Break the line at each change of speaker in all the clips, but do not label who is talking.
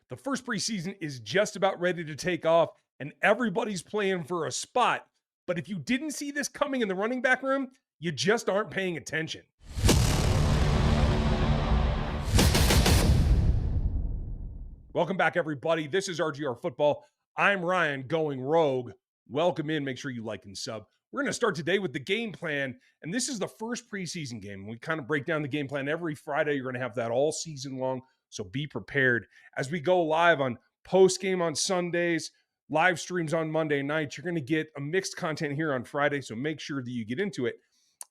The first preseason is just about ready to take off, and everybody's playing for a spot. But if you didn't see this coming in the running back room, you just aren't paying attention. Welcome back, everybody. This is RGR Football. I'm Ryan going rogue. Welcome in. Make sure you like and sub. We're going to start today with the game plan, and this is the first preseason game. We kind of break down the game plan every Friday. You're going to have that all season long, so be prepared. As we go live on post-game on Sundays, live streams on Monday nights, you're going to get a mixed content here on Friday, so make sure that you get into it.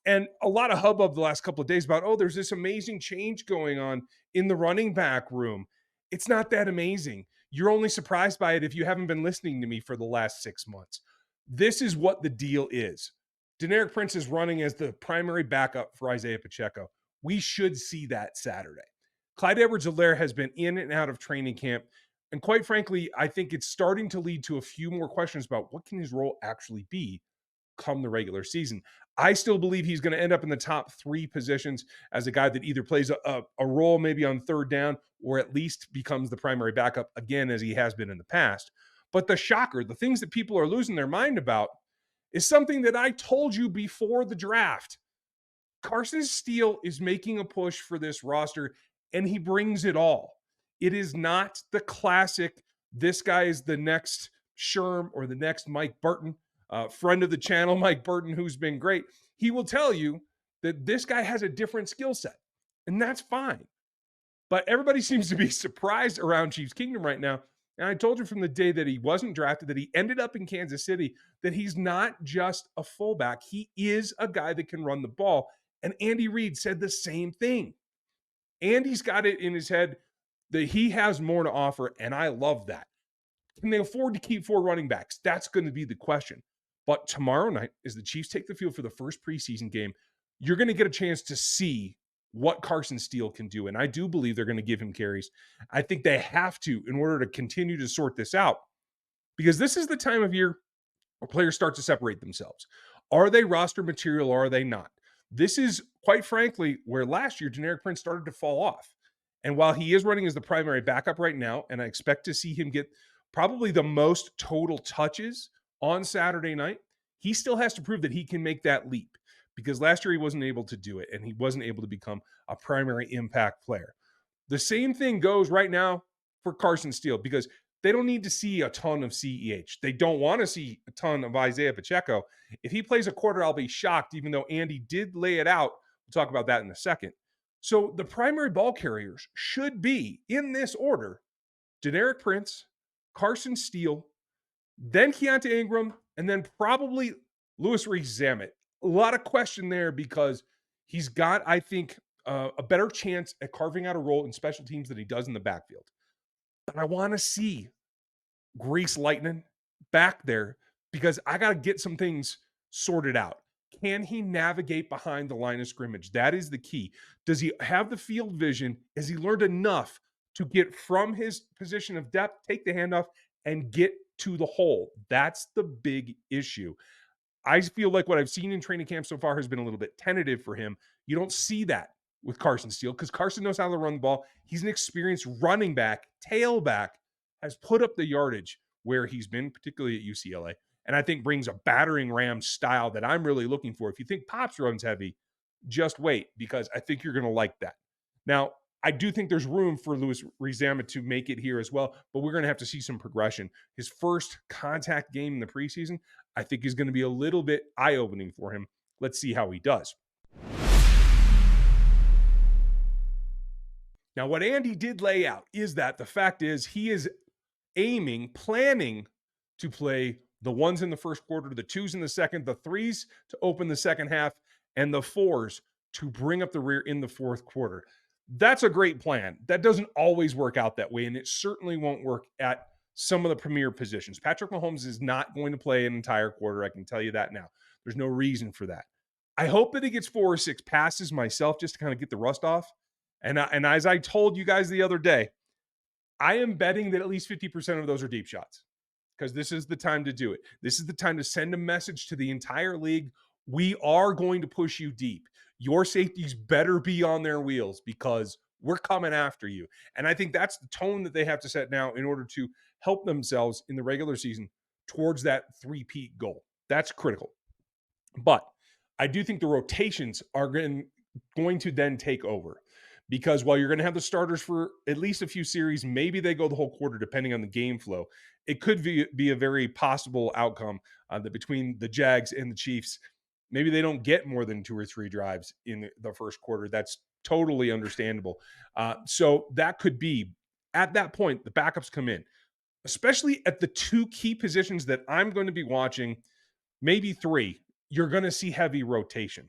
And a lot of hubbub the last couple of days about, there's this amazing change going on in the running back room. It's not that amazing. You're only surprised by it if you haven't been listening to me for the last 6 months. This is what the deal is. Deneric Prince is running as the primary backup for Isaiah Pacheco. We should see that Saturday. Clyde Edwards-Helaire has been in and out of training camp. And quite frankly, I think it's starting to lead to a few more questions about what can his role actually be come the regular season. I still believe he's going to end up in the top 3 positions as a guy that either plays a role maybe on third down or at least becomes the primary backup again, as he has been in the past. But the shocker, the things that people are losing their mind about is something that I told you before the draft. Carson Steele is making a push for this roster, and he brings it all. It is not the classic, this guy is the next Sherm or the next Mike Burton. Friend of the channel, Mike Burton, who's been great. He will tell you that this guy has a different skill set, and that's fine. But everybody seems to be surprised around Chiefs Kingdom right now. And I told you from the day that he wasn't drafted, that he ended up in Kansas City, that he's not just a fullback. He is a guy that can run the ball. And Andy Reid said the same thing. Andy's got it in his head that he has more to offer, and I love that. Can they afford to keep 4 running backs? That's going to be the question. But tomorrow night, as the Chiefs take the field for the first preseason game, you're going to get a chance to see what Carson Steele can do. And I do believe they're going to give him carries. I think they have to in order to continue to sort this out, because this is the time of year where players start to separate themselves. Are they roster material or are they not? This is, quite frankly, where last year Deneric Prince started to fall off. And while he is running as the primary backup right now, and I expect to see him get probably the most total touches on Saturday night, he still has to prove that he can make that leap, because last year he wasn't able to do it, and he wasn't able to become a primary impact player. The same thing goes right now for Carson Steele, because they don't need to see a ton of CEH. They don't want to see a ton of Isaiah Pacheco. If he plays a quarter, I'll be shocked, even though Andy did lay it out. We'll talk about that in a second. So the primary ball carriers should be, in this order, Deneric Prince, Carson Steele, then Keontae Ingram, and then probably Louis Rees-Zammit. A lot of question there, because he's got, I think, a better chance at carving out a role in special teams than he does in the backfield. But I want to see Grease Lightning back there, because I got to get some things sorted out. Can he navigate behind the line of scrimmage? That is the key. Does he have the field vision? Has he learned enough to get from his position of depth, take the handoff, and get to the hole? That's the big issue. I feel like what I've seen in training camp so far has been a little bit tentative for him. You don't see that with Carson Steele, because Carson knows how to run the ball. He's an experienced running back, tailback, has put up the yardage where he's been, particularly at UCLA, and I think brings a battering ram style that I'm really looking for. If you think Pops runs heavy, just wait, because I think you're going to like that. Now, I do think there's room for Louis Rees-Zammit to make it here as well, but we're going to have to see some progression. His first contact game in the preseason, I think, is going to be a little bit eye-opening for him. Let's see how he does. Now, what Andy did lay out is that the fact is he is planning to play the 1s in the first quarter, the 2s in the second, the 3s to open the second half, and the 4s to bring up the rear in the fourth quarter. That's a great plan. That doesn't always work out that way, and it certainly won't work at some of the premier positions. Patrick Mahomes is not going to play an entire quarter. I can tell you that now. There's no reason for that. I hope that he gets 4 or 6 passes myself, just to kind of get the rust off. And as I told you guys the other day, I am betting that at least 50% of those are deep shots, because this is the time to do it. This is the time to send a message to the entire league. We are going to push you deep. Your safeties better be on their wheels, because we're coming after you. And I think that's the tone that they have to set now in order to help themselves in the regular season towards that three-peat goal. That's critical. But I do think the rotations are going to then take over, because while you're going to have the starters for at least a few series, maybe they go the whole quarter depending on the game flow. It could be a very possible outcome that between the Jags and the Chiefs, maybe they don't get more than 2 or 3 drives in the first quarter. That's totally understandable. So that could be, at that point, the backups come in, especially at the 2 key positions that I'm going to be watching, maybe 3. You're going to see heavy rotation.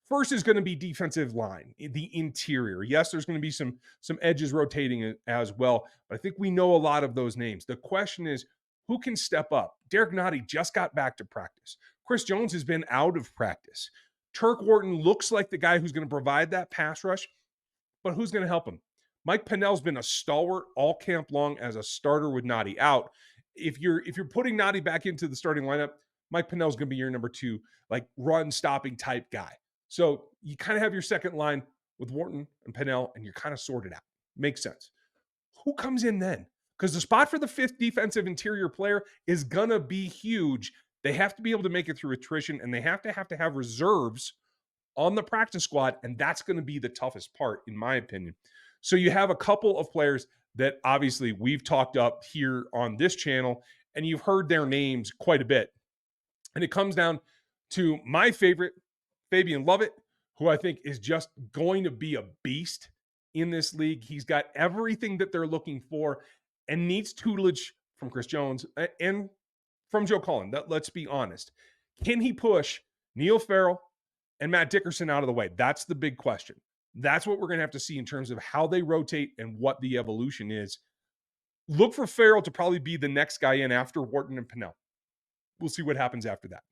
First is going to be defensive line, the interior. Yes, there's going to be some edges rotating as well, but I think we know a lot of those names. The question is, who can step up? Derek Nottie just got back to practice. Chris Jones has been out of practice. Turk Wharton looks like the guy who's going to provide that pass rush, but who's going to help him? Mike Pennell's been a stalwart all camp long as a starter with Nottie out. If you're putting Nottie back into the starting lineup, Mike Pennell's going to be your number 2, like run-stopping type guy. So you kind of have your second line with Wharton and Pennell, and you're kind of sorted out. Makes sense. Who comes in then? Because the spot for the 5th defensive interior player is going to be huge. They have to be able to make it through attrition, and they have to have reserves on the practice squad, and that's going to be the toughest part, in my opinion. So you have a couple of players that obviously we've talked up here on this channel, and you've heard their names quite a bit. And it comes down to my favorite, Fabian Lovett, who I think is just going to be a beast in this league. He's got everything that they're looking for and needs tutelage from Chris Jones and from Joe Cullen. Let's be honest. Can he push Neil Farrell and Matt Dickerson out of the way? That's the big question. That's what we're going to have to see in terms of how they rotate and what the evolution is. Look for Farrell to probably be the next guy in after Wharton and Pennell. We'll see what happens after that.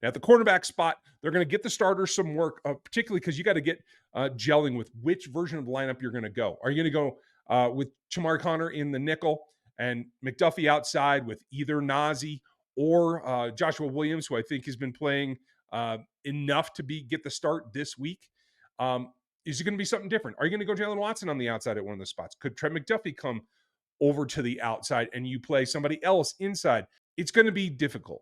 Now, at the cornerback spot, they're going to get the starters some work, particularly because you got to get gelling with which version of the lineup you're going to go. Are you going to go with Chamar Connor in the nickel and McDuffie outside with either Nazi or Joshua Williams, who I think has been playing enough to get the start this week? Is it going to be something different? Are you going to go Jalen Watson on the outside at one of the spots? Could Trent McDuffie come over to the outside and you play somebody else inside? It's going to be difficult.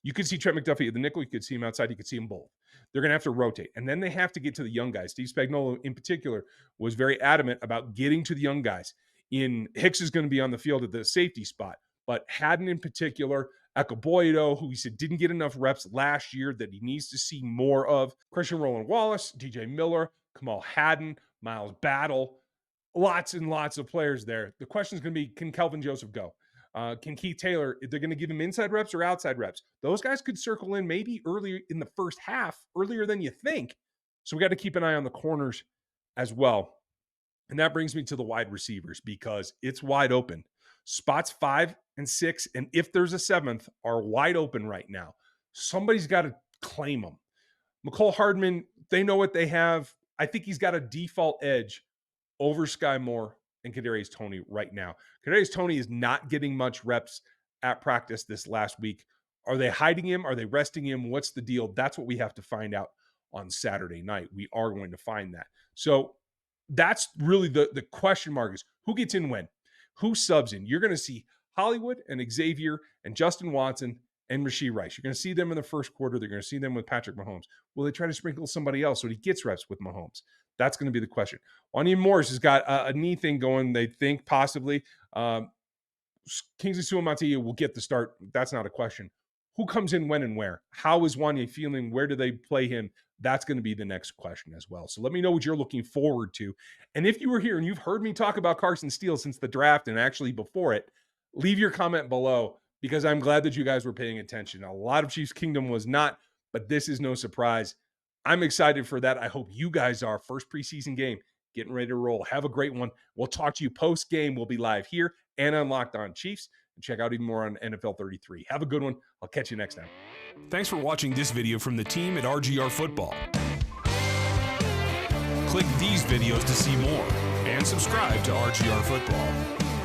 You could see Trent McDuffie at the nickel. You could see him outside. You could see them both. They're going to have to rotate. And then they have to get to the young guys. Steve Spagnuolo, in particular, was very adamant about getting to the young guys. Hicks is going to be on the field at the safety spot. But Haddon in particular, Akaboyedo, who he said didn't get enough reps last year that he needs to see more of. Christian Roland Wallace, DJ Miller, Kamal Haddon, Miles Battle. Lots and lots of players there. The question is going to be, can Kelvin Joseph go? Can Keith Taylor, if they're going to give him inside reps or outside reps? Those guys could circle in maybe earlier in the first half, earlier than you think. So we got to keep an eye on the corners as well. And that brings me to the wide receivers because it's wide open. Spots 5 and 6, and if there's a 7th, are wide open right now. Somebody's got to claim them. McCole Hardman, they know what they have. I think he's got a default edge over Sky Moore and Kadarius Toney right now. Kadarius Toney is not getting much reps at practice this last week. Are they hiding him? Are they resting him? What's the deal? That's what we have to find out on Saturday night. We are going to find that. So that's really the question mark is who gets in when? Who subs in? You're going to see Hollywood and Xavier and Justin Watson and Rashee Rice. You're going to see them in the first quarter. They're going to see them with Patrick Mahomes. Will they try to sprinkle somebody else so he gets reps with Mahomes? That's going to be the question. Wanya Morris has got a knee thing going, they think, possibly. Kingsley Suamataia will get the start. That's not a question. Who comes in when and where? How is Wanya feeling? Where do they play him? That's going to be the next question as well. So let me know what you're looking forward to. And if you were here and you've heard me talk about Carson Steele since the draft and actually before it, leave your comment below because I'm glad that you guys were paying attention. A lot of Chiefs Kingdom was not, but this is no surprise. I'm excited for that. I hope you guys are. First preseason game, getting ready to roll. Have a great one. We'll talk to you post-game. We'll be live here and on Locked On Chiefs. And check out even more on NFL 33. Have a good one. I'll catch you next time.
Thanks for watching this video from the team at RGR Football. Click these videos to see more and subscribe to RGR Football.